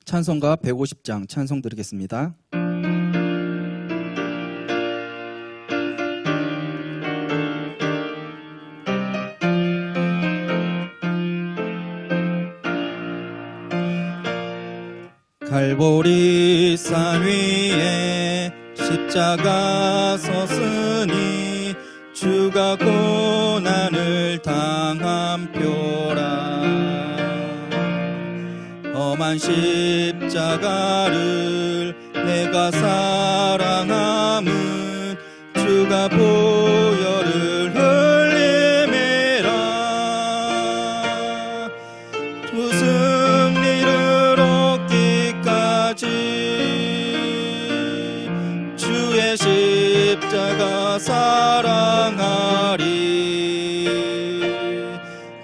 찬송가 150장 찬송 드리겠습니다. 갈보리 산 위에 십자가 섰으니 주가 고난을 당한 표라. 험한 십자가를 내가 사랑함은 주가 보혈을 흘림이라. 주 승리를 얻기까지 주의 십자가 사랑하리.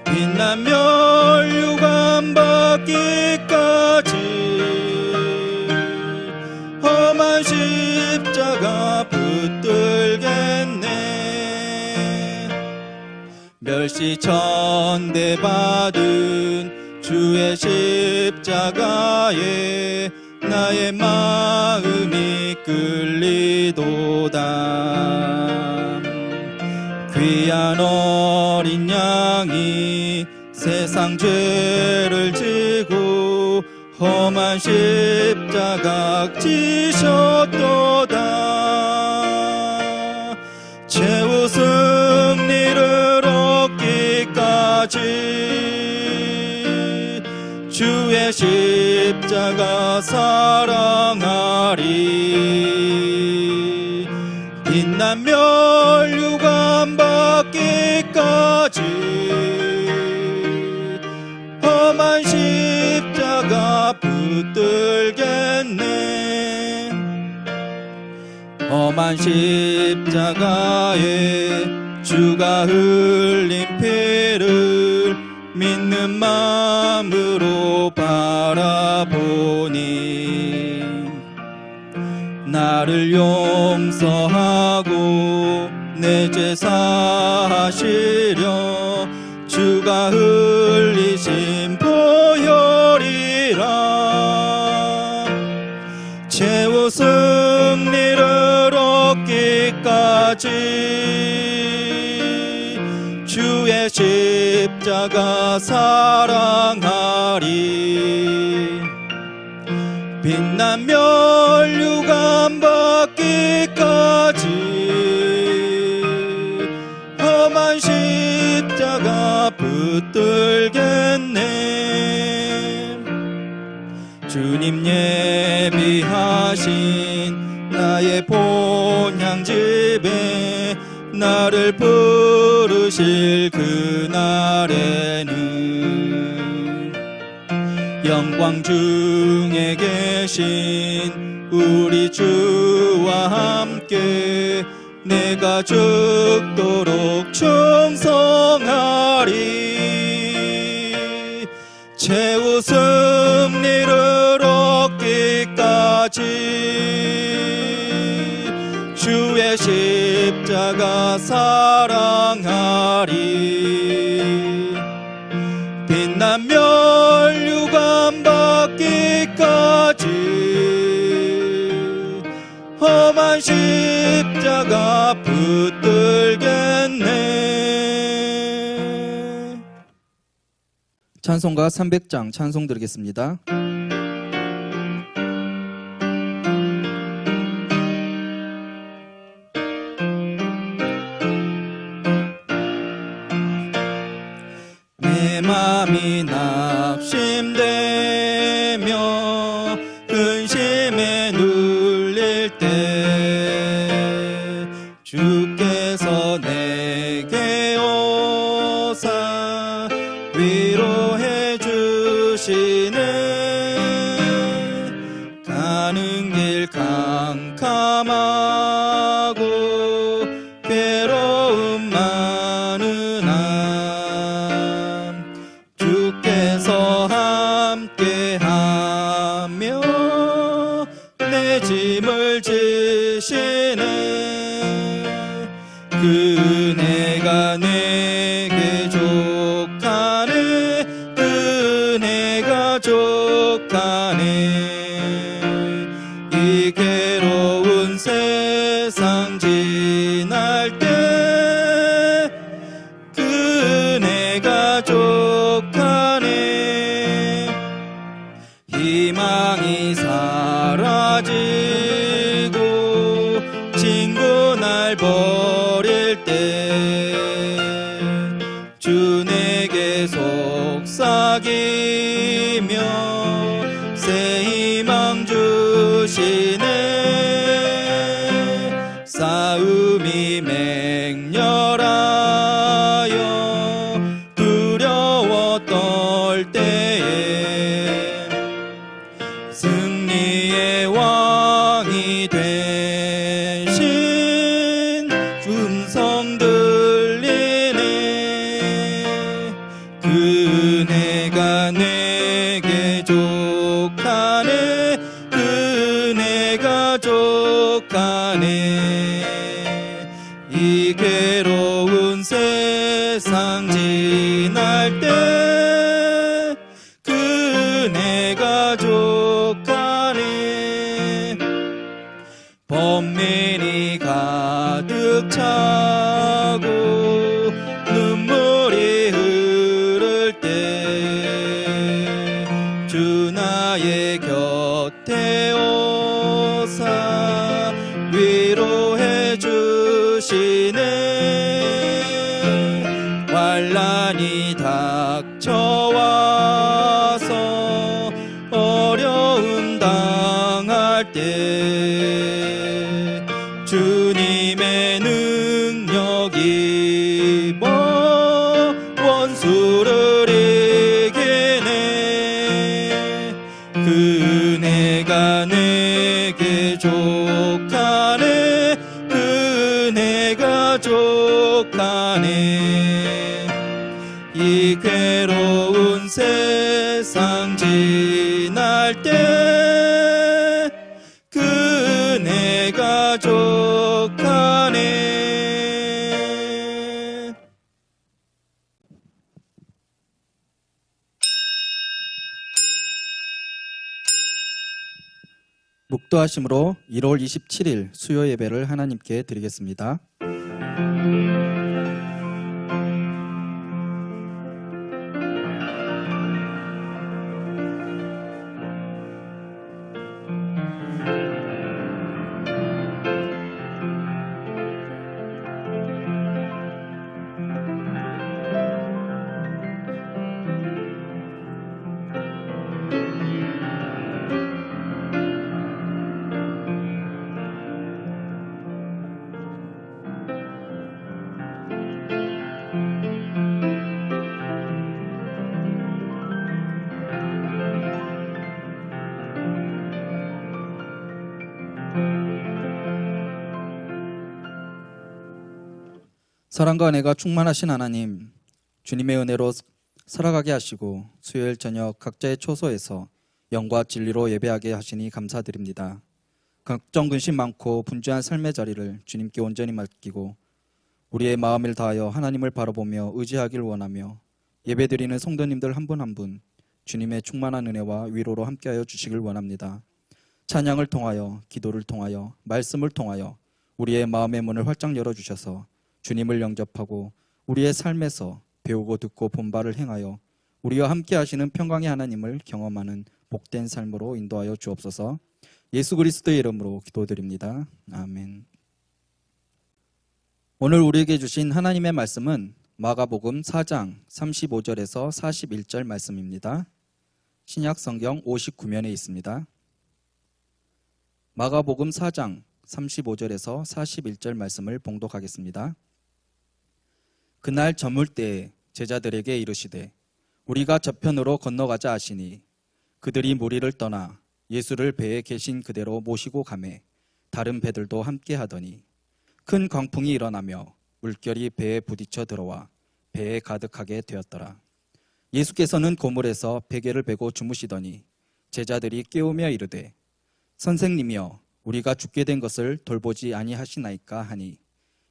빛난 멸류관 받기까지 험한 십자가 붙들겠네. 멸시 천대받은 주의 십자가에 나의 마음이 끌리도다. 귀한 어린 양이 세상 죄를 지고 험한 십자가 지셨도다. 최후 승리를 얻기까지 주의 십자가 사랑하리. 빛난 멸류관 받기까지 험한 십자가 붙들겠네. 험한 십자가에 주가 흘린 피를 믿는 마음으로 바라보니 나를 용서하고 내 죄 사하시려 주가 흘리신 보혈이라. 최후 승리를 얻기까지 주의 십자가 사랑하리. 빛난 멸류관 받기까지 험한 십자가 붙들겠네. 주님 예비하신 나의 본향집에 나를 부르실 그날에는 영광 중에 계신 우리 주와 함께 내가 죽도록 충성하리. 최후 승리를 얻기까지 주의 십자가 사랑하리. 빛난 멸류관 받기까지 험한 십자가 붙들겠네. 찬송가 300장 찬송 드리겠습니다. 마음이 낙심되며 근심에 눌릴 때 주께서 내게 오사 위로해 주시네. 가는 길 캄캄하고 괴로움 많은 함 주께서 함께하며 내 짐을 지시네. 그네가 내게 족하네. 그네가 족하네. 이 괴로운 세상 지날 때 그네가 족하네. 희망이 사라지고 친구 날 버릴 때 주 내게 속삭이며 새 희망 주시네. 싸움이 맹렬하여 두려워 떨 때에 승리의 왕이 되신 음성 들리네. 그네가 내게 족하네. 그네가 족하네. 이 괴로운 세상 지날 때 그네가 족하네. 번민이 가득 차고 눈물이 흐를 때 주 나의 곁에 오사 위로해 주시네. 환난이 닥쳐와서 어려움 당할 때 주님의 능력이 원수를 이기네. 그네가 내게 족하네. 그네가 족하네. 이 괴로운 세상 지날 때 그네가 족하네. 묵도하심으로 1월 27일 수요 예배를 하나님께 드리겠습니다. 사랑과 은혜가 충만하신 하나님, 주님의 은혜로 살아가게 하시고 수요일 저녁 각자의 초소에서 영과 진리로 예배하게 하시니 감사드립니다. 걱정 근심 많고 분주한 삶의 자리를 주님께 온전히 맡기고 우리의 마음을 다하여 하나님을 바라보며 의지하길 원하며 예배드리는 성도님들 한 분 한 분 주님의 충만한 은혜와 위로로 함께하여 주시길 원합니다. 찬양을 통하여, 기도를 통하여, 말씀을 통하여 우리의 마음의 문을 활짝 열어주셔서 주님을 영접하고 우리의 삶에서 배우고 듣고 본바를 행하여 우리와 함께 하시는 평강의 하나님을 경험하는 복된 삶으로 인도하여 주옵소서. 예수 그리스도의 이름으로 기도드립니다. 아멘. 오늘 우리에게 주신 하나님의 말씀은 마가복음 4장 35절에서 41절 말씀입니다. 신약 성경 59면에 있습니다. 마가복음 4장 35절에서 41절 말씀을 봉독하겠습니다. 그날 저물 때에 제자들에게 이르시되 우리가 저편으로 건너가자 하시니 그들이 무리를 떠나 예수를 배에 계신 그대로 모시고 가매 다른 배들도 함께 하더니 큰 광풍이 일어나며 물결이 배에 부딪혀 들어와 배에 가득하게 되었더라. 예수께서는 고물에서 베개를 베고 주무시더니 제자들이 깨우며 이르되 선생님이여 우리가 죽게 된 것을 돌보지 아니하시나이까 하니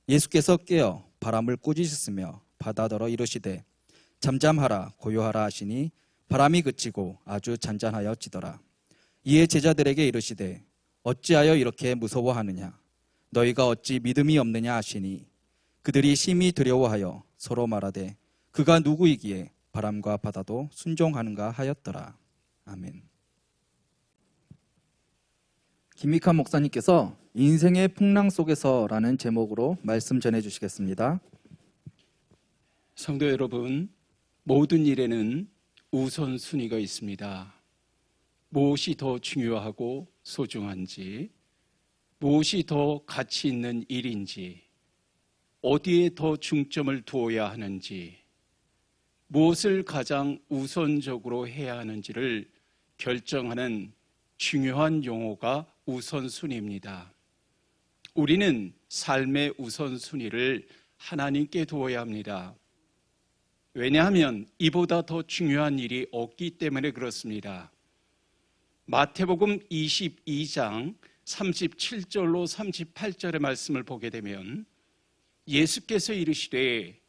예수께서 깨어 바람을 꾸짖으시며 바다더러 이르시되 잠잠하라 고요하라 하시니 바람이 그치고 아주 잔잔하여 지더라. 이에 제자들에게 이르시되 어찌하여 이렇게 무서워하느냐 너희가 어찌 믿음이 없느냐 하시니 그들이 심히 두려워하여 서로 말하되 그가 누구이기에 바람과 바다도 순종하는가 하였더라. 아멘. 김익환 목사님께서 인생의 풍랑 속에서라는 제목으로 말씀 전해주시겠습니다. 성도 여러분, 모든 일에는 우선순위가 있습니다. 무엇이 더 중요하고 소중한지, 무엇이 더 가치 있는 일인지, 어디에 더 중점을 두어야 하는지, 무엇을 가장 우선적으로 해야 하는지를 결정하는 중요한 용어가 우선순위입니다. 우리는 삶의 우선순위를 하나님께 두어야 합니다. 왜냐하면 이보다 더 중요한 일이 없기 때문에 그렇습니다. 마태복음 22장 37절로 38절의 말씀을 보게 되면 예수께서 이르시되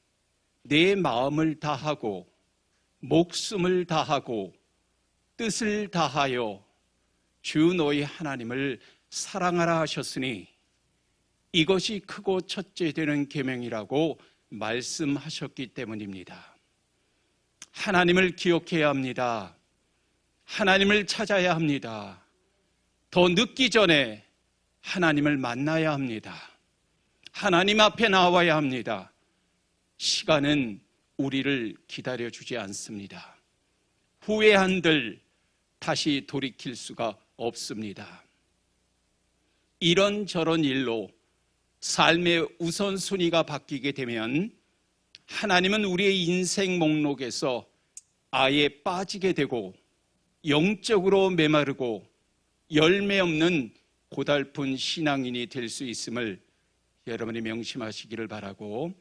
내 마음을 다하고 목숨을 다하고 뜻을 다하여 주 너희 하나님을 사랑하라 하셨으니 이것이 크고 첫째 되는 계명이라고 말씀하셨기 때문입니다. 하나님을 기억해야 합니다. 하나님을 찾아야 합니다. 더 늦기 전에 하나님을 만나야 합니다. 하나님 앞에 나와야 합니다. 시간은 우리를 기다려주지 않습니다. 후회한들 다시 돌이킬 수가 없습니다. 이런저런 일로 삶의 우선순위가 바뀌게 되면 하나님은 우리의 인생 목록에서 아예 빠지게 되고 영적으로 메마르고 열매 없는 고달픈 신앙인이 될 수 있음을 여러분이 명심하시기를 바라고,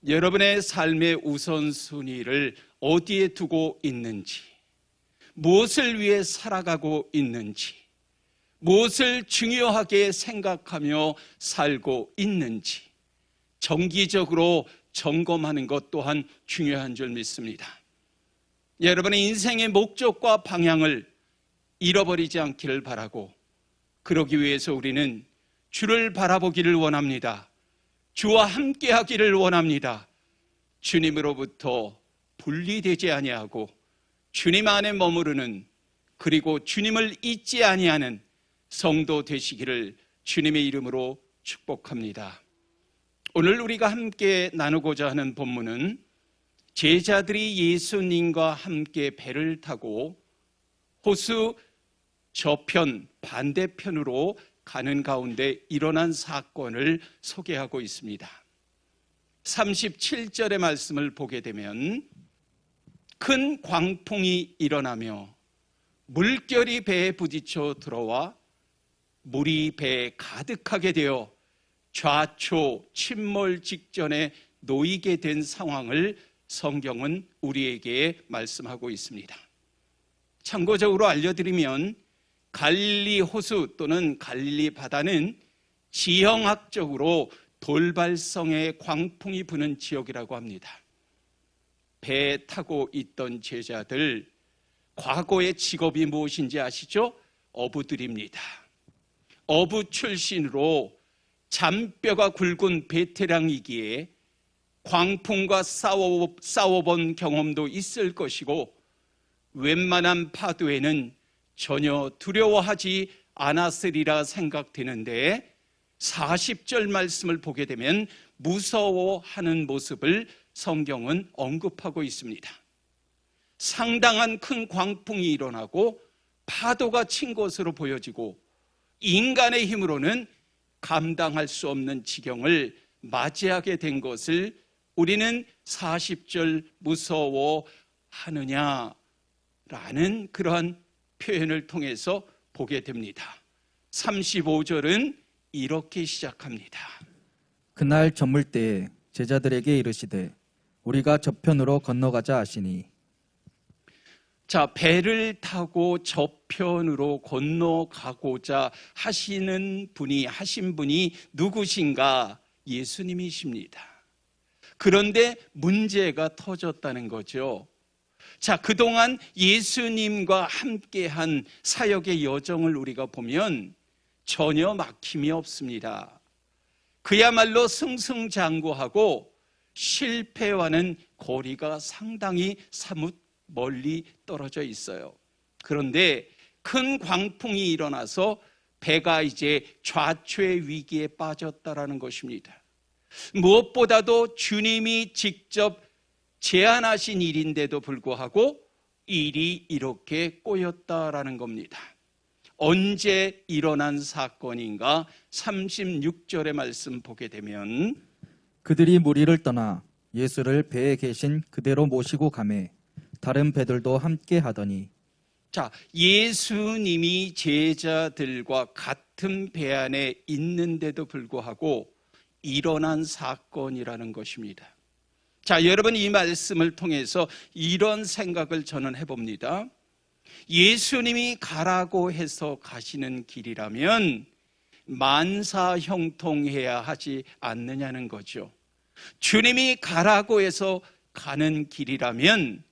여러분의 삶의 우선순위를 어디에 두고 있는지, 무엇을 위해 살아가고 있는지, 무엇을 중요하게 생각하며 살고 있는지 정기적으로 점검하는 것 또한 중요한 줄 믿습니다. 여러분의 인생의 목적과 방향을 잃어버리지 않기를 바라고, 그러기 위해서 우리는 주를 바라보기를 원합니다. 주와 함께 하기를 원합니다. 주님으로부터 분리되지 아니하고 주님 안에 머무르는, 그리고 주님을 잊지 아니하는 성도 되시기를 주님의 이름으로 축복합니다. 오늘 우리가 함께 나누고자 하는 본문은 제자들이 예수님과 함께 배를 타고 호수 저편 반대편으로 가는 가운데 일어난 사건을 소개하고 있습니다. 37절의 말씀을 보게 되면 큰 광풍이 일어나며 물결이 배에 부딪혀 들어와 물이 배에 가득하게 되어 좌초 침몰 직전에 놓이게 된 상황을 성경은 우리에게 말씀하고 있습니다. 참고적으로 알려드리면 갈릴리 호수 또는 갈릴리 바다는 지형학적으로 돌발성의 광풍이 부는 지역이라고 합니다. 배에 타고 있던 제자들, 과거의 직업이 무엇인지 아시죠? 어부들입니다. 어부 출신으로 잔뼈가 굵은 베테랑이기에 광풍과 싸워본 경험도 있을 것이고 웬만한 파도에는 전혀 두려워하지 않았으리라 생각되는데, 40절 말씀을 보게 되면 무서워하는 모습을 성경은 언급하고 있습니다. 상당한 큰 광풍이 일어나고 파도가 친 것으로 보여지고 인간의 힘으로는 감당할 수 없는 지경을 맞이하게 된 것을 우리는 40절 무서워하느냐라는 그러한 표현을 통해서 보게 됩니다. 35절은 이렇게 시작합니다. 그날 저물 때에 제자들에게 이르시되 우리가 저편으로 건너가자 하시니. 자, 배를 타고 저편으로 건너가고자 하신 분이 누구신가? 예수님이십니다. 그런데 문제가 터졌다는 거죠. 자, 그동안 예수님과 함께한 사역의 여정을 우리가 보면 전혀 막힘이 없습니다. 그야말로 승승장구하고 실패와는 거리가 상당히 사뭇 멀리 떨어져 있어요. 그런데 큰 광풍이 일어나서 배가 이제 좌초의 위기에 빠졌다라는 것입니다. 무엇보다도 주님이 직접 제안하신 일인데도 불구하고 일이 이렇게 꼬였다라는 겁니다. 언제 일어난 사건인가? 36절의 말씀 보게 되면 그들이 무리를 떠나 예수를 배에 계신 그대로 모시고 가매 다른 배들도 함께 하더니. 자, 예수님이 제자들과 같은 배 안에 있는데도 불구하고 일어난 사건이라는 것입니다. 자, 여러분, 이 말씀을 통해서 이런 생각을 저는 해봅니다. 예수님이 가라고 해서 가시는 길이라면 만사형통해야 하지 않느냐는 거죠. 주님이 가라고 해서 가는 길이라면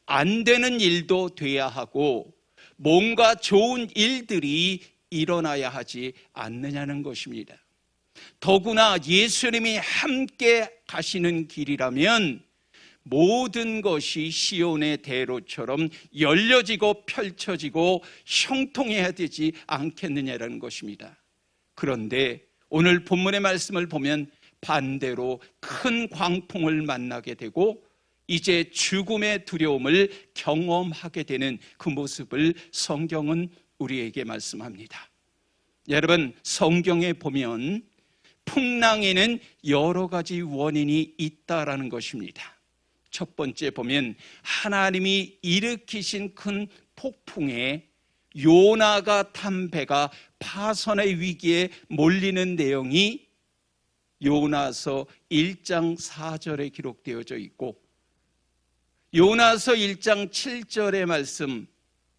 안 되는 일도 돼야 하고 뭔가 좋은 일들이 일어나야 하지 않느냐는 것입니다. 더구나 예수님이 함께 가시는 길이라면 모든 것이 시온의 대로처럼 열려지고 펼쳐지고 형통해야 되지 않겠느냐라는 것입니다. 그런데 오늘 본문의 말씀을 보면 반대로 큰 광풍을 만나게 되고 이제 죽음의 두려움을 경험하게 되는 그 모습을 성경은 우리에게 말씀합니다. 여러분, 성경에 보면 풍랑에는 여러 가지 원인이 있다라는 것입니다. 첫 번째 보면 하나님이 일으키신 큰 폭풍에 요나가 탄 배가 파선의 위기에 몰리는 내용이 요나서 1장 4절에 기록되어져 있고 요나서 1장 7절의 말씀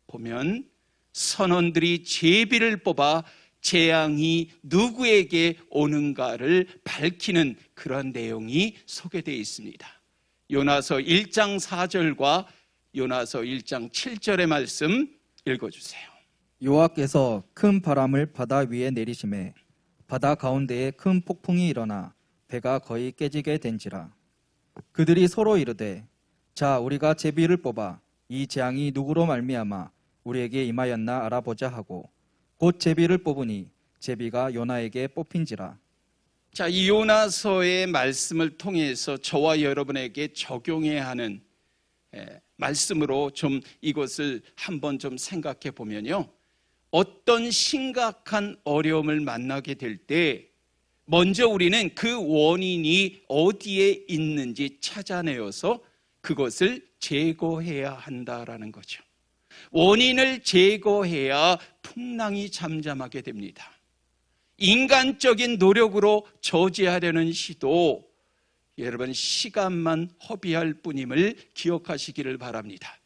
보면 선원들이 제비를 뽑아 재앙이 누구에게 오는가를 밝히는 그런 내용이 소개되어 있습니다. 요나서 1장 4절과 요나서 1장 7절의 말씀 읽어주세요. 여호와께서 큰 바람을 바다 위에 내리심에 바다 가운데에 큰 폭풍이 일어나 배가 거의 깨지게 된지라. 그들이 서로 이르되 자 우리가 제비를 뽑아 이 재앙이 누구로 말미암아 우리에게 임하였나 알아보자 하고 곧 제비를 뽑으니 제비가 요나에게 뽑힌지라. 자, 이 요나서의 말씀을 통해서 저와 여러분에게 적용해야 하는 말씀으로 좀 이것을 한번 좀 생각해 보면요. 어떤 심각한 어려움을 만나게 될 때 먼저 우리는 그 원인이 어디에 있는지 찾아내어서 그것을 제거해야 한다라는 거죠. 원인을 제거해야 풍랑이 잠잠하게 됩니다. 인간적인 노력으로 저지하려는 시도 여러분 시간만 허비할 뿐임을 기억하시기를 바랍니다.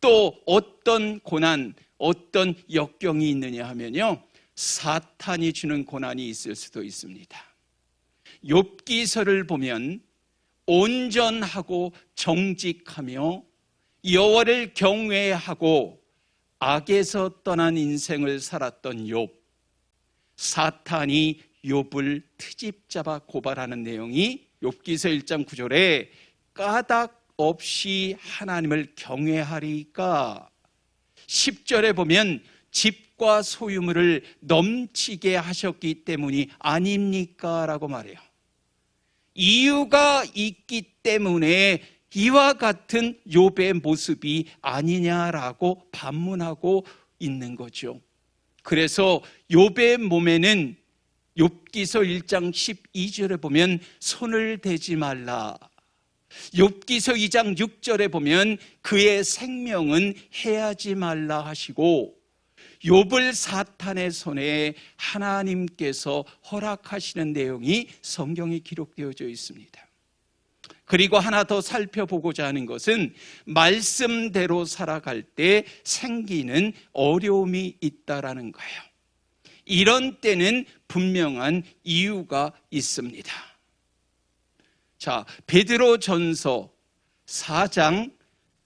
또 어떤 고난, 어떤 역경이 있느냐 하면요, 사탄이 주는 고난이 있을 수도 있습니다. 욥기서를 보면 온전하고 정직하며 여호와를 경외하고 악에서 떠난 인생을 살았던 욥, 사탄이 욥을 트집 잡아 고발하는 내용이 욥기서 1장 9절에 까닭 없이 하나님을 경외하리까, 10절에 보면 집 집과 소유물을 넘치게 하셨기 때문이 아닙니까? 라고 말해요. 이유가 있기 때문에 이와 같은 욥의 모습이 아니냐라고 반문하고 있는 거죠. 그래서 욥의 몸에는 욥기서 1장 12절에 보면 손을 대지 말라, 욥기서 2장 6절에 보면 그의 생명은 해하지 말라 하시고, 욥을 사탄의 손에 하나님께서 허락하시는 내용이 성경에 기록되어져 있습니다. 그리고 하나 더 살펴보고자 하는 것은 말씀대로 살아갈 때 생기는 어려움이 있다라는 거예요. 이런 때는 분명한 이유가 있습니다. 자, 베드로전서 4장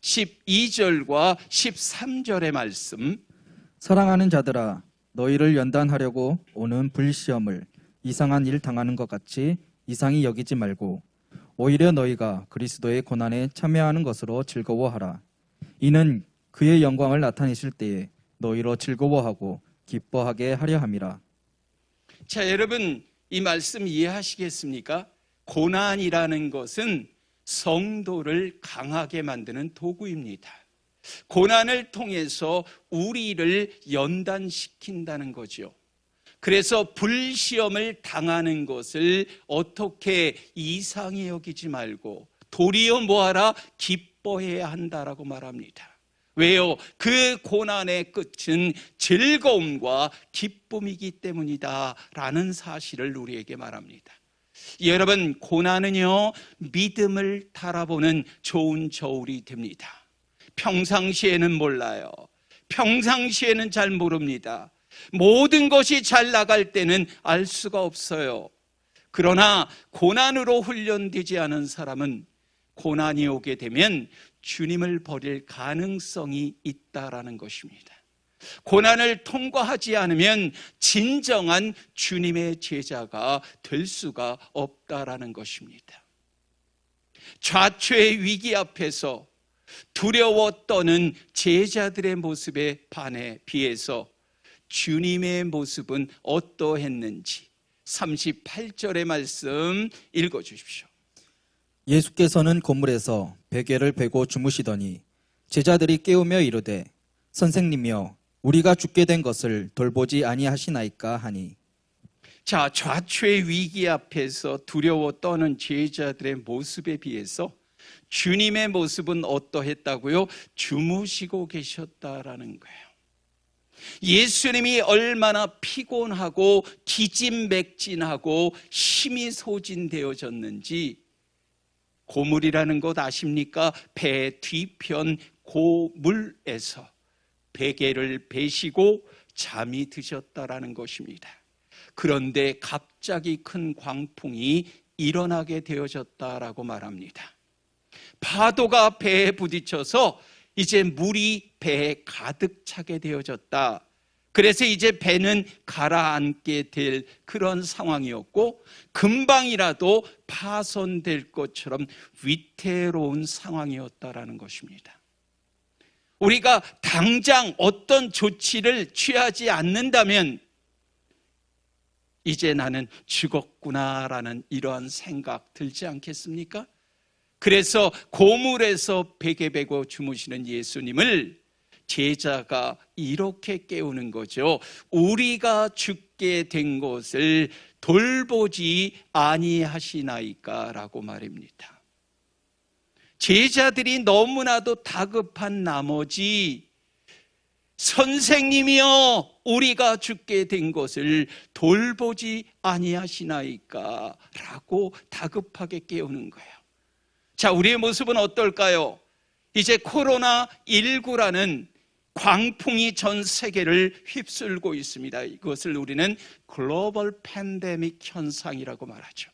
12절과 13절의 말씀, 사랑하는 자들아, 너희를 연단하려고 오는 불시험을 이상한 일 당하는 것 같이 이상히 여기지 말고 오히려 너희가 그리스도의 고난에 참여하는 것으로 즐거워하라. 이는 그의 영광을 나타내실 때에 너희로 즐거워하고 기뻐하게 하려 함이라. 자, 여러분 이 말씀 이해하시겠습니까? 고난이라는 것은 성도를 강하게 만드는 도구입니다. 고난을 통해서 우리를 연단시킨다는 거죠. 그래서 불시험을 당하는 것을 어떻게 이상히 여기지 말고 도리어 뭐하라? 기뻐해야 한다라고 말합니다. 왜요? 그 고난의 끝은 즐거움과 기쁨이기 때문이다 라는 사실을 우리에게 말합니다. 여러분, 고난은요, 믿음을 달아보는 좋은 저울이 됩니다. 평상시에는 몰라요. 평상시에는 잘 모릅니다. 모든 것이 잘 나갈 때는 알 수가 없어요. 그러나 고난으로 훈련되지 않은 사람은 고난이 오게 되면 주님을 버릴 가능성이 있다라는 것입니다. 고난을 통과하지 않으면 진정한 주님의 제자가 될 수가 없다라는 것입니다. 좌초의 위기 앞에서 두려워 떠는 제자들의 모습에 비해서 주님의 모습은 어떠했는지 38절의 말씀 읽어주십시오. 예수께서는 고물에서 베개를 베고 주무시더니 제자들이 깨우며 이르되 선생님이여 우리가 죽게 된 것을 돌보지 아니하시나이까 하니. 자, 좌초의 위기 앞에서 두려워 떠는 제자들의 모습에 비해서 주님의 모습은 어떠했다고요? 주무시고 계셨다라는 거예요. 예수님이 얼마나 피곤하고 기진맥진하고 힘이 소진되어졌는지 고물이라는 것 아십니까? 배 뒤편 고물에서 베개를 베시고 잠이 드셨다라는 것입니다. 그런데 갑자기 큰 광풍이 일어나게 되어졌다라고 말합니다. 파도가 배에 부딪혀서 이제 물이 배에 가득 차게 되어졌다. 그래서 이제 배는 가라앉게 될 그런 상황이었고 금방이라도 파손될 것처럼 위태로운 상황이었다라는 것입니다. 우리가 당장 어떤 조치를 취하지 않는다면 이제 나는 죽었구나라는 이러한 생각 들지 않겠습니까? 그래서 고물에서 베개 베고 주무시는 예수님을 제자가 이렇게 깨우는 거죠. 우리가 죽게 된 것을 돌보지 아니하시나이까 라고 말입니다. 제자들이 너무나도 다급한 나머지 선생님이여 우리가 죽게 된 것을 돌보지 아니하시나이까 라고 다급하게 깨우는 거예요. 자, 우리의 모습은 어떨까요? 이제 코로나19라는 광풍이 전 세계를 휩쓸고 있습니다. 이것을 우리는 글로벌 팬데믹 현상이라고 말하죠.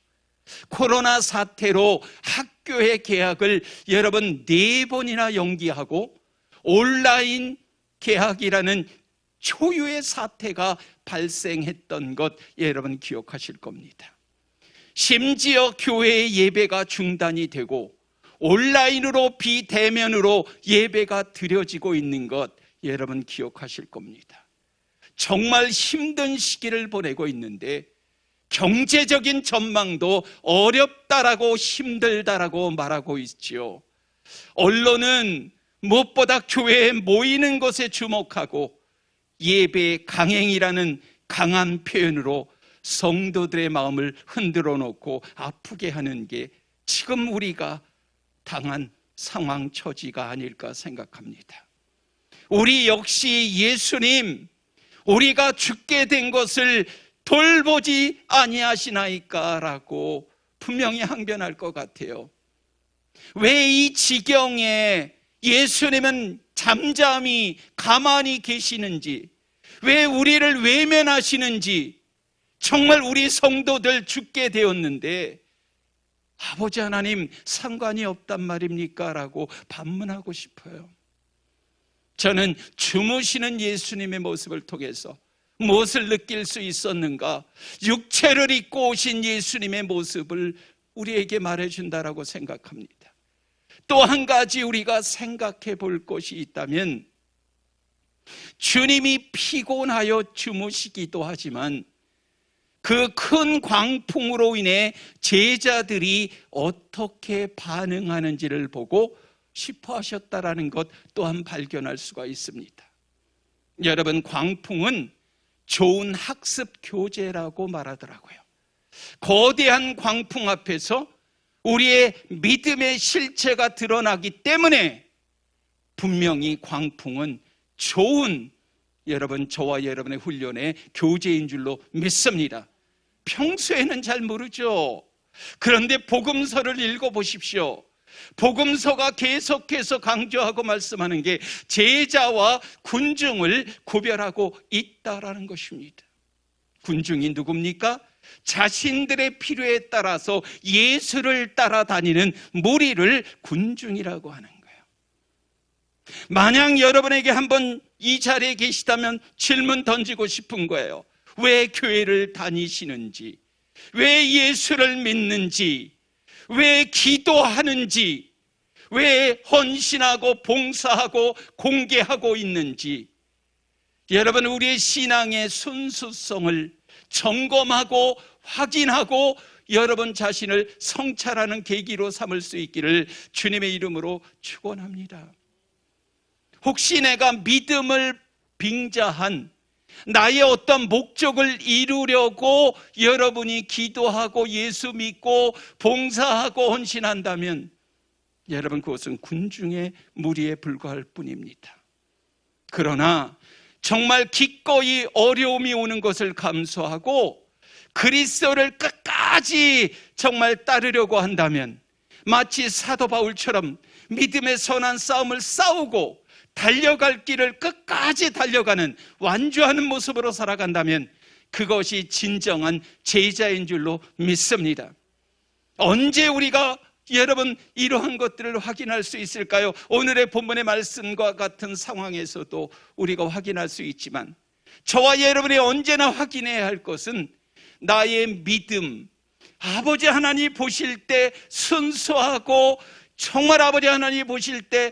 코로나 사태로 학교의 개학을 여러분 4번이나 연기하고 온라인 개학이라는 초유의 사태가 발생했던 것 여러분 기억하실 겁니다. 심지어 교회의 예배가 중단이 되고 온라인으로 비대면으로 예배가 드려지고 있는 것 여러분 기억하실 겁니다. 정말 힘든 시기를 보내고 있는데 경제적인 전망도 어렵다라고 힘들다라고 말하고 있지요. 언론은 무엇보다 교회에 모이는 것에 주목하고 예배 강행이라는 강한 표현으로 성도들의 마음을 흔들어 놓고 아프게 하는 게 지금 우리가 당한 상황 처지가 아닐까 생각합니다. 우리 역시 예수님, 우리가 죽게 된 것을 돌보지 아니하시나이까라고 분명히 항변할 것 같아요. 왜 이 지경에 예수님은 잠잠히 가만히 계시는지, 왜 우리를 외면하시는지, 정말 우리 성도들 죽게 되었는데 아버지 하나님 상관이 없단 말입니까? 라고 반문하고 싶어요. 저는 주무시는 예수님의 모습을 통해서 무엇을 느낄 수 있었는가? 육체를 입고 오신 예수님의 모습을 우리에게 말해준다라고 생각합니다. 또 한 가지 우리가 생각해 볼 것이 있다면, 주님이 피곤하여 주무시기도 하지만 그 큰 광풍으로 인해 제자들이 어떻게 반응하는지를 보고 싶어 하셨다라는 것 또한 발견할 수가 있습니다. 여러분, 광풍은 좋은 학습 교재라고 말하더라고요. 거대한 광풍 앞에서 우리의 믿음의 실체가 드러나기 때문에 분명히 광풍은 좋은, 여러분, 저와 여러분의 훈련의 교재인 줄로 믿습니다. 평소에는 잘 모르죠. 그런데 복음서를 읽어보십시오. 복음서가 계속해서 강조하고 말씀하는 게 제자와 군중을 구별하고 있다라는 것입니다. 군중이 누굽니까? 자신들의 필요에 따라서 예수를 따라다니는 무리를 군중이라고 하는 거예요. 만약 여러분에게 한번 이 자리에 계시다면 질문 던지고 싶은 거예요. 왜 교회를 다니시는지, 왜 예수를 믿는지, 왜 기도하는지, 왜 헌신하고 봉사하고 공개하고 있는지, 여러분, 우리의 신앙의 순수성을 점검하고 확인하고 여러분 자신을 성찰하는 계기로 삼을 수 있기를 주님의 이름으로 축원합니다. 혹시 내가 믿음을 빙자한 나의 어떤 목적을 이루려고 여러분이 기도하고 예수 믿고 봉사하고 헌신한다면 여러분, 그것은 군중의 무리에 불과할 뿐입니다. 그러나 정말 기꺼이 어려움이 오는 것을 감수하고 그리스도를 끝까지 정말 따르려고 한다면, 마치 사도 바울처럼 믿음의 선한 싸움을 싸우고 달려갈 길을 끝까지 달려가는 완주하는 모습으로 살아간다면 그것이 진정한 제자인 줄로 믿습니다. 언제 우리가 여러분 이러한 것들을 확인할 수 있을까요? 오늘의 본문의 말씀과 같은 상황에서도 우리가 확인할 수 있지만, 저와 여러분이 언제나 확인해야 할 것은 나의 믿음, 아버지 하나님 보실 때 순수하고 정말 아버지 하나님 보실 때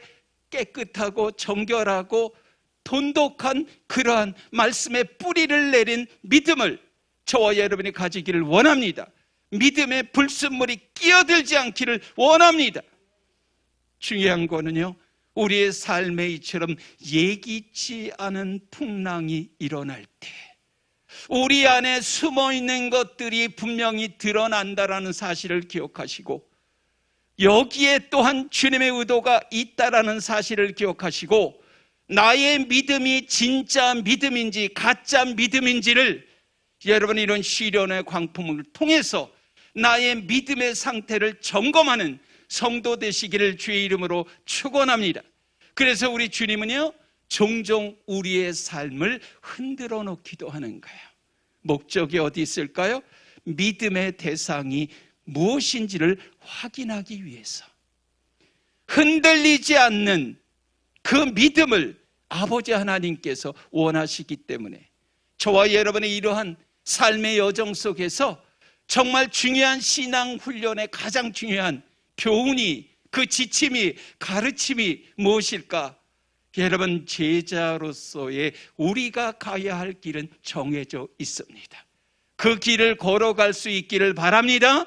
깨끗하고 정결하고 돈독한 그러한 말씀의 뿌리를 내린 믿음을 저와 여러분이 가지기를 원합니다. 믿음의 불순물이 끼어들지 않기를 원합니다. 중요한 거는요, 우리의 삶에 이처럼 예기치 않은 풍랑이 일어날 때 우리 안에 숨어있는 것들이 분명히 드러난다라는 사실을 기억하시고, 여기에 또한 주님의 의도가 있다라는 사실을 기억하시고, 나의 믿음이 진짜 믿음인지 가짜 믿음인지를 여러분 이런 시련의 광풍을 통해서 나의 믿음의 상태를 점검하는 성도 되시기를 주의 이름으로 축원합니다. 그래서 우리 주님은요, 종종 우리의 삶을 흔들어 놓기도 하는 거예요. 목적이 어디 있을까요? 믿음의 대상이 무엇인지를 확인하기 위해서. 흔들리지 않는 그 믿음을 아버지 하나님께서 원하시기 때문에 저와 여러분의 이러한 삶의 여정 속에서 정말 중요한 신앙 훈련의 가장 중요한 교훈이, 그 지침이, 가르침이 무엇일까? 여러분, 제자로서의 우리가 가야 할 길은 정해져 있습니다. 그 길을 걸어갈 수 있기를 바랍니다.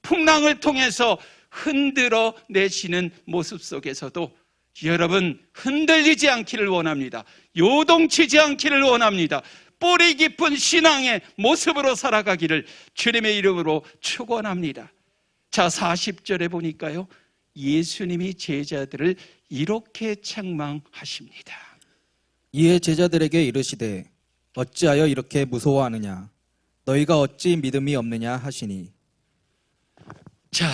풍랑을 통해서 흔들어 내시는 모습 속에서도 여러분, 흔들리지 않기를 원합니다. 요동치지 않기를 원합니다. 뿌리 깊은 신앙의 모습으로 살아가기를 주님의 이름으로 축원합니다. 자, 40절에 보니까요, 예수님이 제자들을 이렇게 책망하십니다. 이에 제자들에게 이르시되 어찌하여 이렇게 무서워하느냐 너희가 어찌 믿음이 없느냐 하시니. 자,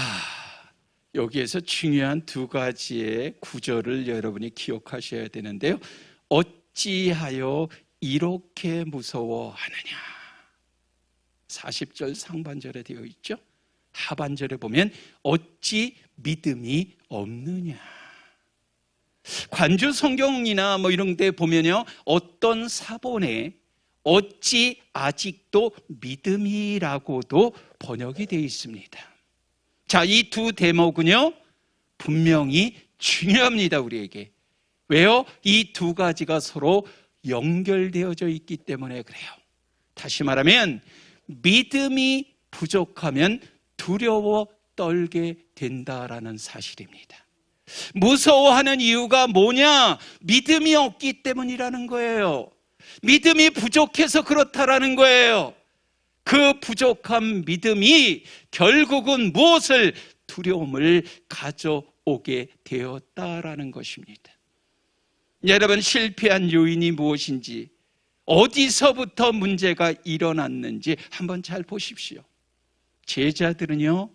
여기에서 중요한 두 가지의 구절을 여러분이 기억하셔야 되는데요. 어찌하여 이렇게 무서워하느냐. 40절 상반절에 되어 있죠. 하반절에 보면 어찌 믿음이 없느냐. 관주 성경이나 뭐 이런 데 보면요, 어떤 사본에 어찌 아직도 믿음이라고도 번역이 되어 있습니다. 자, 이 두 대목은요, 분명히 중요합니다, 우리에게. 왜요? 이 두 가지가 서로 연결되어져 있기 때문에 그래요. 다시 말하면 믿음이 부족하면 두려워 떨게 된다라는 사실입니다. 무서워하는 이유가 뭐냐? 믿음이 없기 때문이라는 거예요. 믿음이 부족해서 그렇다라는 거예요. 그 부족한 믿음이 결국은 무엇을? 두려움을 가져오게 되었다라는 것입니다. 여러분, 실패한 요인이 무엇인지, 어디서부터 문제가 일어났는지 한번 잘 보십시오. 제자들은요,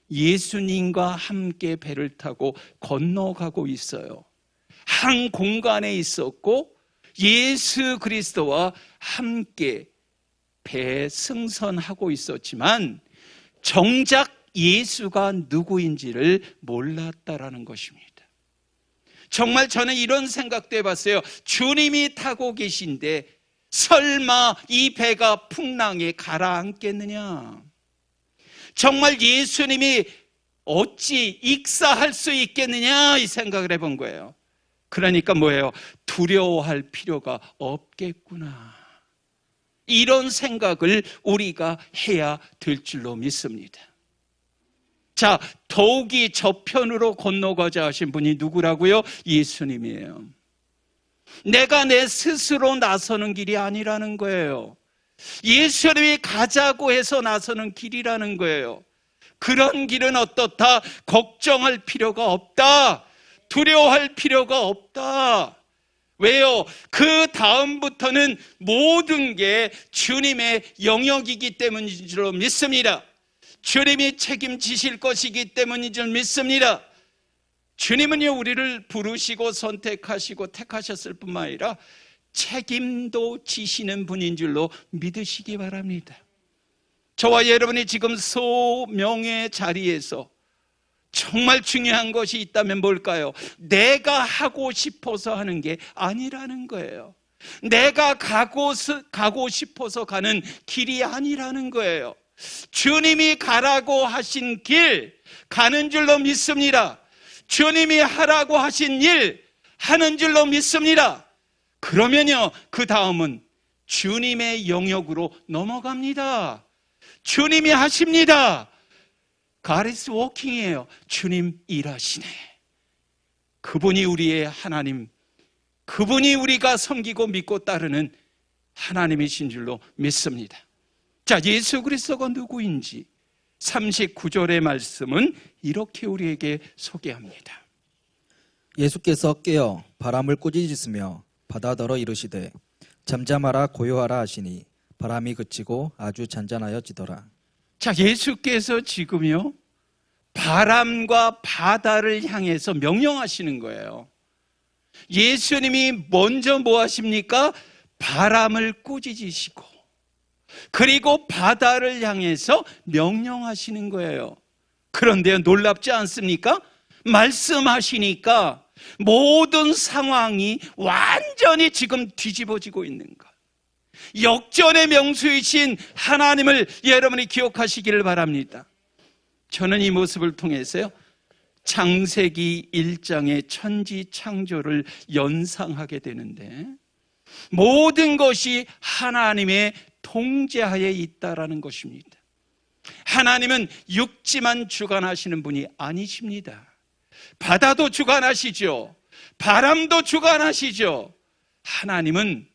예수님과 함께 배를 타고 건너가고 있어요. 한 공간에 있었고 예수 그리스도와 함께 배 승선하고 있었지만 정작 예수가 누구인지를 몰랐다라는 것입니다. 정말 저는 이런 생각도 해봤어요. 주님이 타고 계신데 설마 이 배가 풍랑에 가라앉겠느냐? 정말 예수님이 어찌 익사할 수 있겠느냐, 이 생각을 해본 거예요. 그러니까 뭐예요? 두려워할 필요가 없겠구나, 이런 생각을 우리가 해야 될 줄로 믿습니다. 자, 더욱이 저편으로 건너가자 하신 분이 누구라고요? 예수님이에요. 내가 내 스스로 나서는 길이 아니라는 거예요. 예수님이 가자고 해서 나서는 길이라는 거예요. 그런 길은 어떻다? 걱정할 필요가 없다. 두려워할 필요가 없다. 왜요? 그 다음부터는 모든 게 주님의 영역이기 때문인 줄 믿습니다. 주님이 책임지실 것이기 때문인 줄 믿습니다. 주님은요, 우리를 부르시고 선택하시고 택하셨을 뿐만 아니라 책임도 지시는 분인 줄로 믿으시기 바랍니다. 저와 여러분이 지금 소명의 자리에서 정말 중요한 것이 있다면 뭘까요? 내가 하고 싶어서 하는 게 아니라는 거예요. 내가 가고 싶어서 가는 길이 아니라는 거예요. 주님이 가라고 하신 길 가는 줄로 믿습니다. 주님이 하라고 하신 일 하는 줄로 믿습니다. 그러면요, 그 다음은 주님의 영역으로 넘어갑니다. 주님이 하십니다. God is working이에요. 주님 일하시네. 그분이 우리의 하나님, 그분이 우리가 섬기고 믿고 따르는 하나님이신 줄로 믿습니다. 자, 예수 그리스도가 누구인지 39절의 말씀은 이렇게 우리에게 소개합니다. 예수께서 깨어 바람을 꾸짖으시며 바다더러 이르시되 잠잠하라 고요하라 하시니 바람이 그치고 아주 잔잔하여지더라. 자, 예수께서 지금요, 바람과 바다를 향해서 명령하시는 거예요. 예수님이 먼저 뭐 하십니까? 바람을 꾸짖으시고 그리고 바다를 향해서 명령하시는 거예요. 그런데요, 놀랍지 않습니까? 말씀하시니까 모든 상황이 완전히 지금 뒤집어지고 있는 것. 역전의 명수이신 하나님을 여러분이 기억하시기를 바랍니다. 저는 이 모습을 통해서요, 창세기 1장의 천지 창조를 연상하게 되는데 모든 것이 하나님의 통제하에 있다라는 것입니다. 하나님은 육지만 주관하시는 분이 아니십니다. 바다도 주관하시죠. 바람도 주관하시죠. 하나님은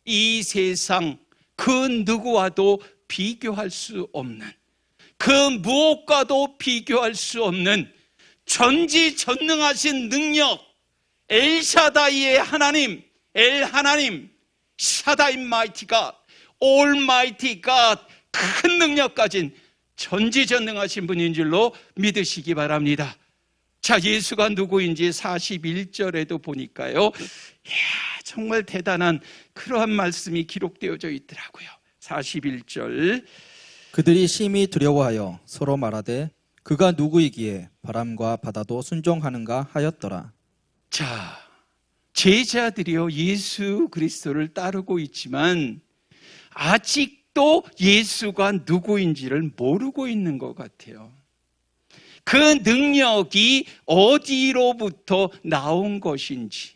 이 세상 그 누구와도 비교할 수 없는, 그 무엇과도 비교할 수 없는 전지전능하신 능력, 엘샤다이의 하나님, 엘하나님, 샤다이 마이티 갓, 올마이티 갓, 큰 능력 가진 전지전능하신 분인 줄로 믿으시기 바랍니다. 자, 예수가 누구인지 41절에도 보니까요, 정말 대단한 그러한 말씀이 기록되어져 있더라고요. 41절. 그들이 심히 두려워하여 서로 말하되 그가 누구이기에 바람과 바다도 순종하는가 하였더라. 자, 제자들이요 예수 그리스도를 따르고 있지만 아직도 예수가 누구인지를 모르고 있는 것 같아요. 그 능력이 어디로부터 나온 것인지,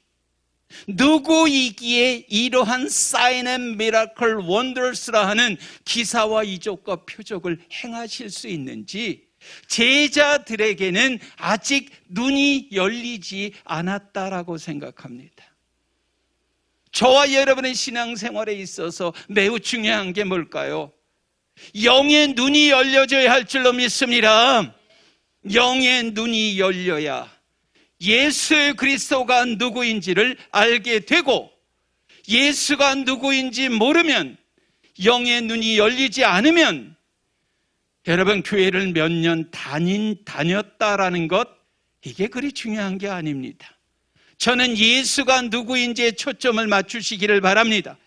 누구이기에 이러한 사인 앤 미라클 원더스라 하는 기사와 이적과 표적을 행하실 수 있는지 제자들에게는 아직 눈이 열리지 않았다라고 생각합니다. 저와 여러분의 신앙생활에 있어서 매우 중요한 게 뭘까요? 영의 눈이 열려져야 할 줄로 믿습니다. 영의 눈이 열려야 예수 그리스도가 누구인지를 알게 되고, 예수가 누구인지 모르면, 영의 눈이 열리지 않으면 여러분 교회를 몇 년 다녔다라는 것, 이게 그리 중요한 게 아닙니다. 저는 예수가 누구인지에 초점을 맞추시기를 바랍니다.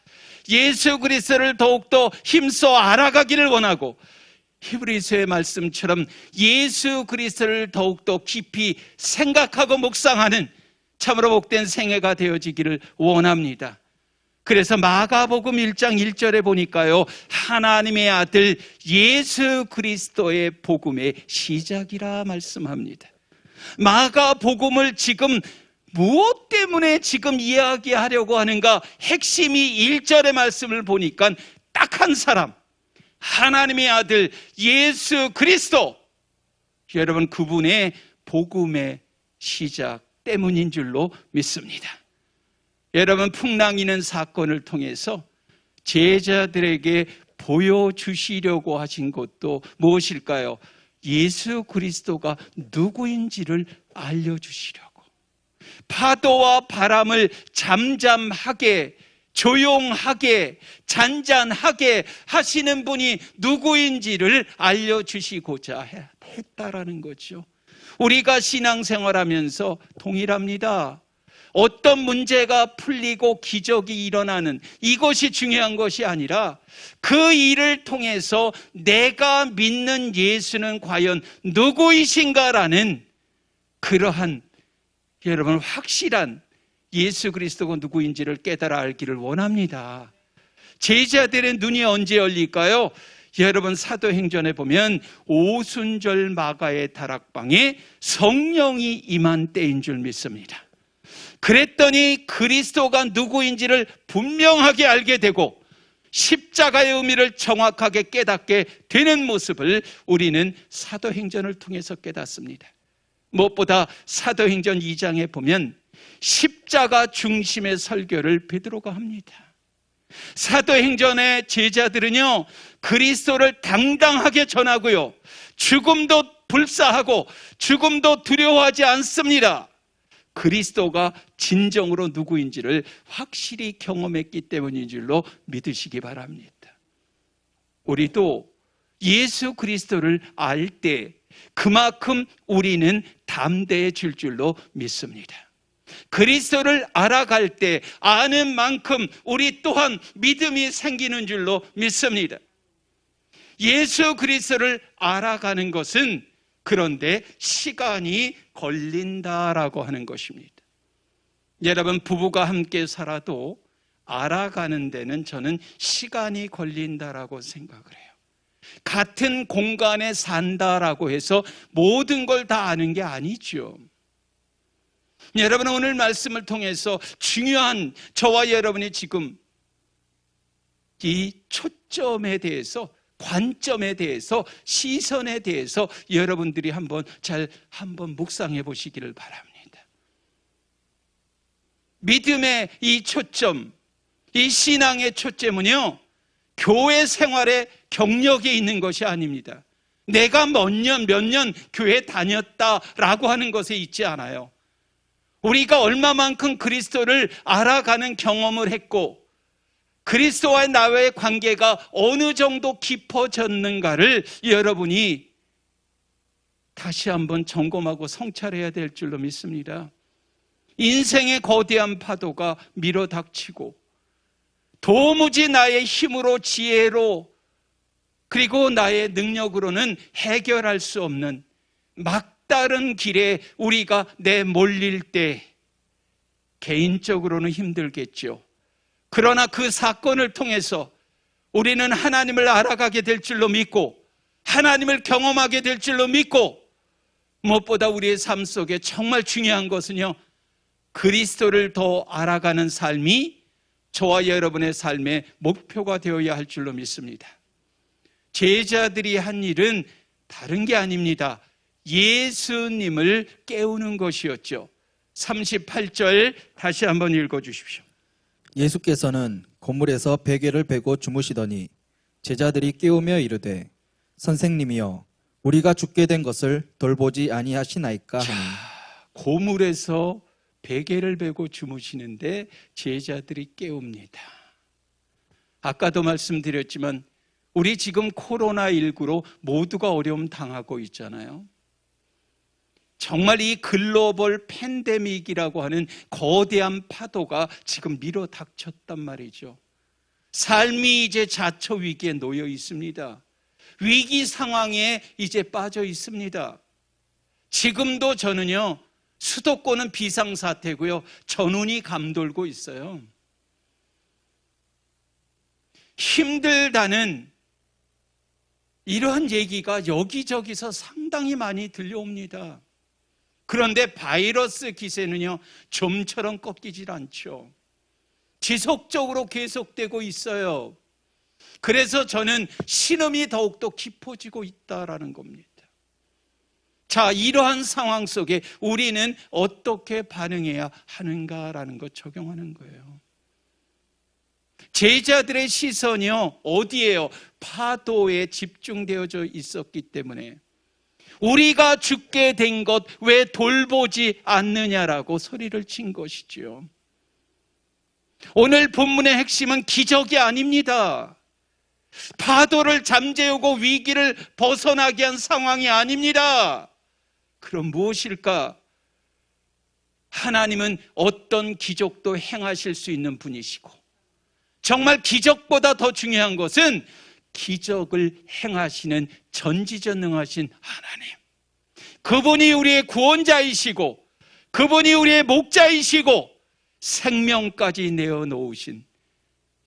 예수 그리스도를 더욱더 힘써 알아가기를 원하고, 히브리서의 말씀처럼 예수 그리스도를 더욱더 깊이 생각하고 묵상하는 참으로 복된 생애가 되어지기를 원합니다. 그래서 마가복음 1장 1절에 보니까요, 하나님의 아들 예수 그리스도의 복음의 시작이라 말씀합니다. 마가복음을 지금 무엇 때문에 지금 이야기하려고 하는가? 핵심이 1절의 말씀을 보니까 딱 한 사람, 하나님의 아들 예수 그리스도, 여러분 그분의 복음의 시작 때문인 줄로 믿습니다. 여러분 풍랑이는 사건을 통해서 제자들에게 보여주시려고 하신 것도 무엇일까요? 예수 그리스도가 누구인지를 알려주시려고, 파도와 바람을 잠잠하게, 조용하게, 잔잔하게 하시는 분이 누구인지를 알려주시고자 했다라는 거죠. 우리가 신앙생활하면서 동일합니다. 어떤 문제가 풀리고 기적이 일어나는 이것이 중요한 것이 아니라 그 일을 통해서 내가 믿는 예수는 과연 누구이신가라는 그러한 여러분 확실한 예수 그리스도가 누구인지를 깨달아 알기를 원합니다. 제자들의 눈이 언제 열릴까요? 여러분 사도행전에 보면 오순절 마가의 다락방에 성령이 임한 때인 줄 믿습니다. 그랬더니 그리스도가 누구인지를 분명하게 알게 되고 십자가의 의미를 정확하게 깨닫게 되는 모습을 우리는 사도행전을 통해서 깨닫습니다. 무엇보다 사도행전 2장에 보면 십자가 중심의 설교를 베드로가 합니다. 사도행전의 제자들은요, 그리스도를 당당하게 전하고요, 죽음도 불사하고 죽음도 두려워하지 않습니다. 그리스도가 진정으로 누구인지를 확실히 경험했기 때문인 줄로 믿으시기 바랍니다. 우리도 예수 그리스도를 알 때 그만큼 우리는 담대해질 줄로 믿습니다. 그리스도를 알아갈 때 아는 만큼 우리 또한 믿음이 생기는 줄로 믿습니다. 예수 그리스도를 알아가는 것은 그런데 시간이 걸린다라고 하는 것입니다. 여러분 부부가 함께 살아도 알아가는 데는 저는 시간이 걸린다라고 생각을 해요. 같은 공간에 산다라고 해서 모든 걸 다 아는 게 아니죠. 여러분, 오늘 말씀을 통해서 중요한 저와 여러분이 지금 이 초점에 대해서, 관점에 대해서, 시선에 대해서 여러분들이 한번 묵상해 보시기를 바랍니다. 믿음의 이 초점, 이 신앙의 초점은요, 교회 생활의 경력에 있는 것이 아닙니다. 내가 몇 년 교회 다녔다라고 하는 것에 있지 않아요. 우리가 얼마만큼 그리스도를 알아가는 경험을 했고 그리스도와 나의 관계가 어느 정도 깊어졌는가를 여러분이 다시 한번 점검하고 성찰해야 될 줄로 믿습니다. 인생의 거대한 파도가 밀어닥치고 도무지 나의 힘으로, 지혜로, 그리고 나의 능력으로는 해결할 수 없는 막다른 길에 우리가 내몰릴 때 개인적으로는 힘들겠죠. 그러나 그 사건을 통해서 우리는 하나님을 알아가게 될 줄로 믿고 하나님을 경험하게 될 줄로 믿고 무엇보다 우리의 삶 속에 정말 중요한 것은요, 그리스도를 더 알아가는 삶이 저와 여러분의 삶의 목표가 되어야 할 줄로 믿습니다. 제자들이 한 일은 다른 게 아닙니다. 예수님을 깨우는 것이었죠. 38절 다시 한번 읽어주십시오. 예수께서는 건물에서 베개를 베고 주무시더니 제자들이 깨우며 이르되 선생님이여 우리가 죽게 된 것을 돌보지 아니하시나이까 하니. 고물에서 베개를 베고 주무시는데 제자들이 깨웁니다. 아까도 말씀드렸지만 우리 지금 코로나19로 모두가 어려움 당하고 있잖아요. 정말 이 글로벌 팬데믹이라고 하는 거대한 파도가 지금 밀어닥쳤단 말이죠. 삶이 이제 자초 위기에 놓여 있습니다. 위기 상황에 이제 빠져 있습니다. 지금도 저는요, 수도권은 비상사태고요, 전운이 감돌고 있어요. 힘들다는 이러한 얘기가 여기저기서 상당히 많이 들려옵니다. 그런데 바이러스 기세는요, 좀처럼 꺾이질 않죠. 지속적으로 계속되고 있어요. 그래서 저는 신음이 더욱더 깊어지고 있다라는 겁니다. 자, 이러한 상황 속에 우리는 어떻게 반응해야 하는가라는 것 적용하는 거예요. 제자들의 시선이요, 어디에요? 파도에 집중되어져 있었기 때문에 우리가 죽게 된 것 왜 돌보지 않느냐라고 소리를 친 것이죠. 오늘 본문의 핵심은 기적이 아닙니다. 파도를 잠재우고 위기를 벗어나게 한 상황이 아닙니다. 그럼 무엇일까? 하나님은 어떤 기적도 행하실 수 있는 분이시고 정말 기적보다 더 중요한 것은 기적을 행하시는 전지전능하신 하나님, 그분이 우리의 구원자이시고 그분이 우리의 목자이시고 생명까지 내어놓으신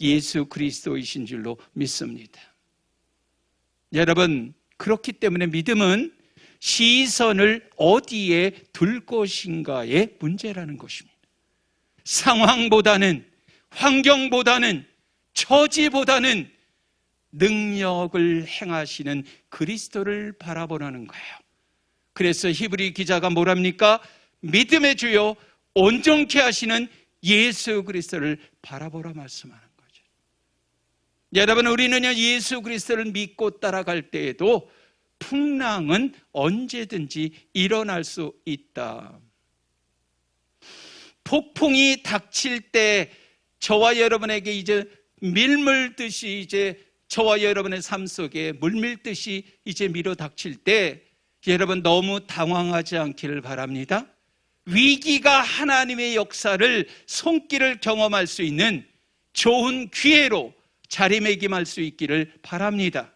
예수 그리스도이신 줄로 믿습니다. 여러분, 그렇기 때문에 믿음은 시선을 어디에 둘 것인가의 문제라는 것입니다. 상황보다는, 환경보다는, 처지보다는 능력을 행하시는 그리스도를 바라보라는 거예요. 그래서 히브리 기자가 뭐랍니까? 믿음의 주요 온전케 하시는 예수 그리스도를 바라보라 말씀하는 거죠. 여러분, 우리는요, 예수 그리스도를 믿고 따라갈 때에도 풍랑은 언제든지 일어날 수 있다. 폭풍이 닥칠 때 저와 여러분에게 이제 밀물듯이 이제 저와 여러분의 삶 속에 물밀듯이 이제 밀어닥칠 때 여러분 너무 당황하지 않기를 바랍니다. 위기가 하나님의 역사를, 손길을 경험할 수 있는 좋은 기회로 자리매김할 수 있기를 바랍니다.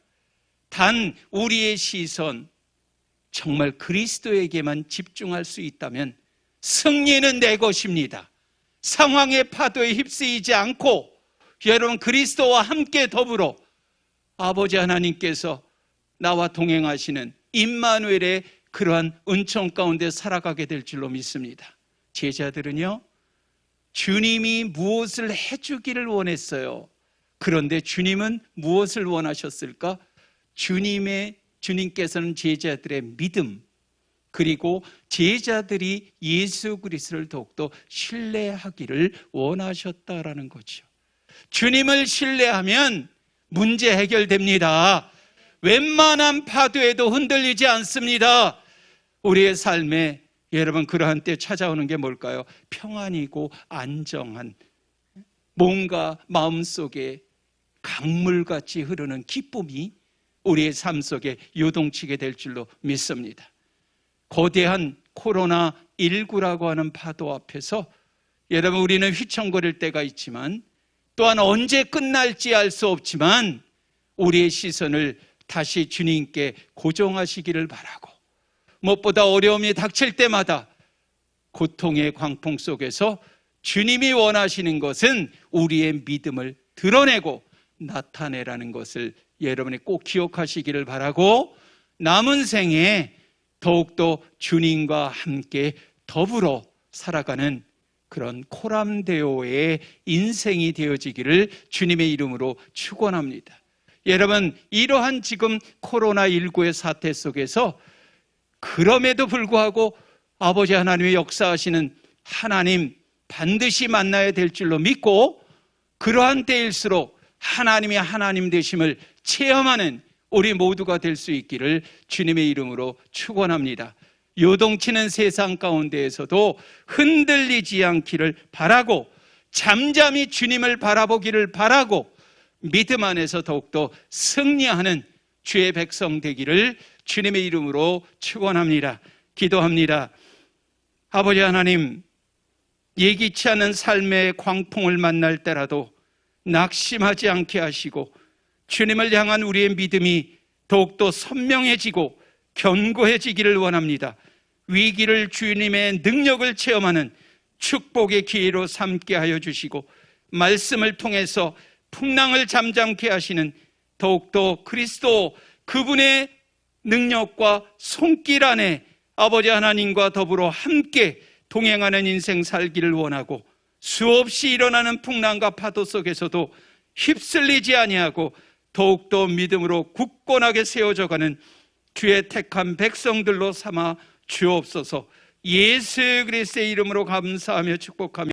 단 우리의 시선, 정말 그리스도에게만 집중할 수 있다면 승리는 내 것입니다. 상황의 파도에 휩쓰이지 않고 여러분 그리스도와 함께 더불어 아버지 하나님께서 나와 동행하시는 임마누엘의 그러한 은총 가운데 살아가게 될 줄로 믿습니다. 제자들은요, 주님이 무엇을 해주기를 원했어요. 그런데 주님은 무엇을 원하셨을까? 주님께서는 제자들의 믿음, 그리고 제자들이 예수 그리스도를 더욱더 신뢰하기를 원하셨다라는 거죠. 주님을 신뢰하면 문제 해결됩니다. 웬만한 파도에도 흔들리지 않습니다. 우리의 삶에 여러분 그러한 때 찾아오는 게 뭘까요? 평안이고 안정한, 뭔가 마음속에 강물같이 흐르는 기쁨이 우리의 삶 속에 요동치게 될 줄로 믿습니다. 거대한 코로나19라고 하는 파도 앞에서 여러분 우리는 휘청거릴 때가 있지만, 또한 언제 끝날지 알 수 없지만 우리의 시선을 다시 주님께 고정하시기를 바라고, 무엇보다 어려움이 닥칠 때마다 고통의 광풍 속에서 주님이 원하시는 것은 우리의 믿음을 드러내고 나타내라는 것을 여러분이 꼭 기억하시기를 바라고, 남은 생에 더욱더 주님과 함께 더불어 살아가는 그런 코람데오의 인생이 되어지기를 주님의 이름으로 축원합니다. 여러분, 이러한 지금 코로나19의 사태 속에서 그럼에도 불구하고 아버지 하나님의 역사하시는 하나님 반드시 만나야 될 줄로 믿고, 그러한 때일수록 하나님이 하나님 되심을 체험하는 우리 모두가 될 수 있기를 주님의 이름으로 축원합니다. 요동치는 세상 가운데에서도 흔들리지 않기를 바라고, 잠잠히 주님을 바라보기를 바라고, 믿음 안에서 더욱더 승리하는 주의 백성 되기를 주님의 이름으로 축원합니다. 기도합니다. 아버지 하나님, 예기치 않은 삶의 광풍을 만날 때라도 낙심하지 않게 하시고, 주님을 향한 우리의 믿음이 더욱더 선명해지고 견고해지기를 원합니다. 위기를 주님의 능력을 체험하는 축복의 기회로 삼게 하여 주시고, 말씀을 통해서 풍랑을 잠잠케 하시는 더욱더 그리스도 그분의 능력과 손길 안에 아버지 하나님과 더불어 함께 동행하는 인생 살기를 원하고, 수없이 일어나는 풍랑과 파도 속에서도 휩쓸리지 아니하고 더욱더 믿음으로 굳건하게 세워져가는 주의 택한 백성들로 삼아 주옵소서. 예수 그리스도의 이름으로 감사하며 축복하며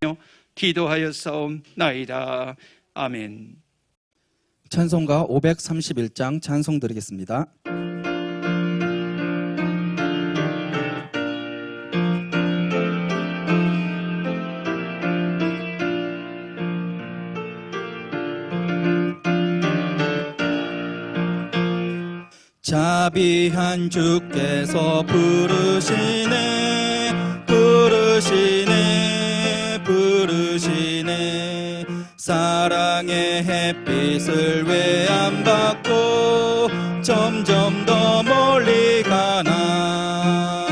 기도하였사옵나이다. 아멘. 찬송가 531장 찬송 드리겠습니다. 자비한 주께서 부르시네 부르시네 부르시네. 사랑의 햇빛을 왜 안 받고 점점 더 멀리 가나.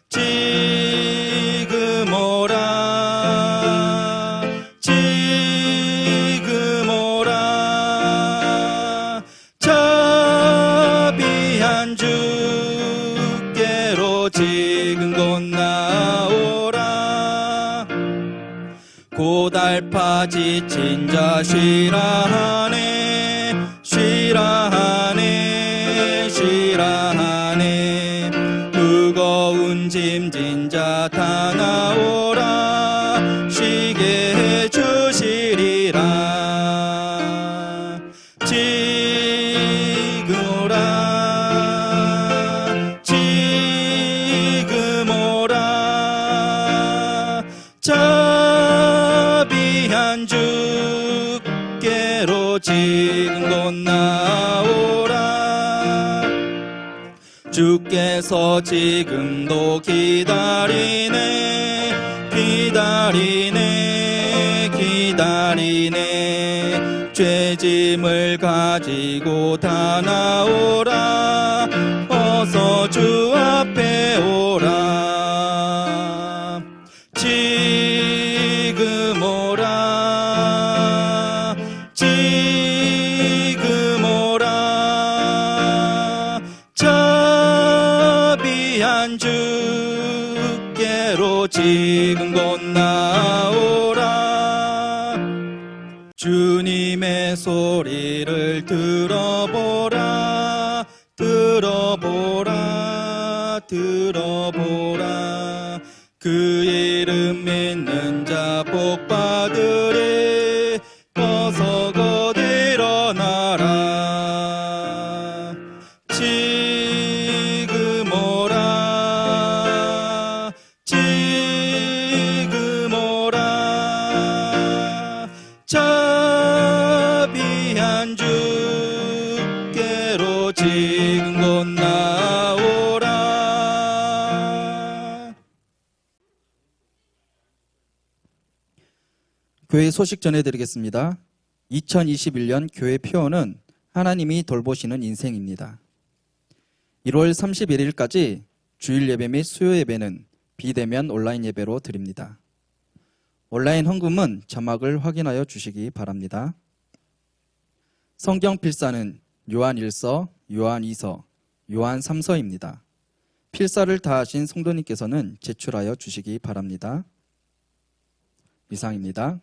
지금 오라 지금 오라. 자비한 주께로 지금 곧 나오라. 고달파 지친 자 쉬라하네 쉬라하네 쉬라하네. 무거운 짐진 자 다 나오라. 쉬게 해주시리라. 지금 오라 지금 오라. 자비한 주께로 지금 곧 나오라. 주께서 지금도 기다리네 기다리네 기다리네. 죄짐을 가지고 다 나오라. 어서 주 앞에 오라. 지금 오라 지금 오라. 주께로 지금 곧 나오라. 주님의 소리를 들어보라. 들어보라. 들어보라. 그 이름 믿는 자 복받으리. 어서 곧 일어나라. 지금 오라. 지금 오라. 자비한 주께로 지금 곧 나오라. 교회 소식 전해드리겠습니다. 2021년 교회 표어는 하나님이 돌보시는 인생입니다. 1월 31일까지 주일 예배 및 수요 예배는 비대면 온라인 예배로 드립니다. 온라인 헌금은 자막을 확인하여 주시기 바랍니다. 성경 필사는 요한 1서, 요한 2서, 요한 3서입니다. 필사를 다 하신 성도님께서는 제출하여 주시기 바랍니다. 이상입니다.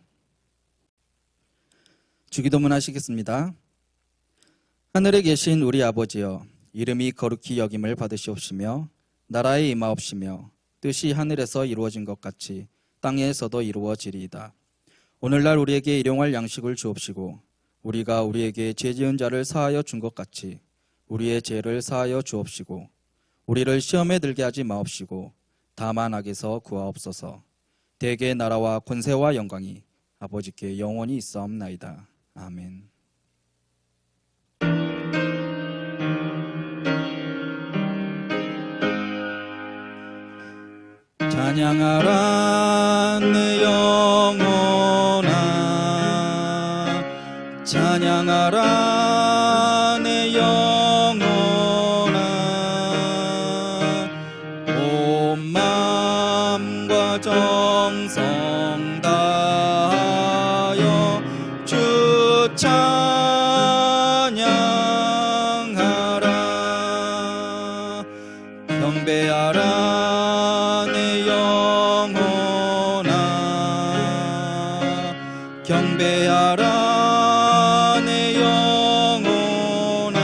주기도문 하시겠습니다. 하늘에 계신 우리 아버지여, 이름이 거룩히 여김을 받으시옵시며 나라에 임하옵시며 뜻이 하늘에서 이루어진 것 같이 땅에서도 이루어지리이다. 오늘날 우리에게 일용할 양식을 주옵시고 우리가 우리에게 죄 지은 자를 사하여 준 것 같이 우리의 죄를 사하여 주옵시고 우리를 시험에 들게 하지 마옵시고 다만 악에서 구하옵소서. 대개 나라와 권세와 영광이 아버지께 영원히 있사옵나이다. 아멘. 찬양하라 내 영혼아. 찬양하라 내 영혼아. 온 마음과 정성 다하여 주 찬양하라. 경배하라 내 영혼아. 경배하라 내 영혼아.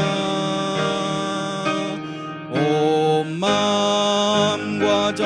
온 마음과 정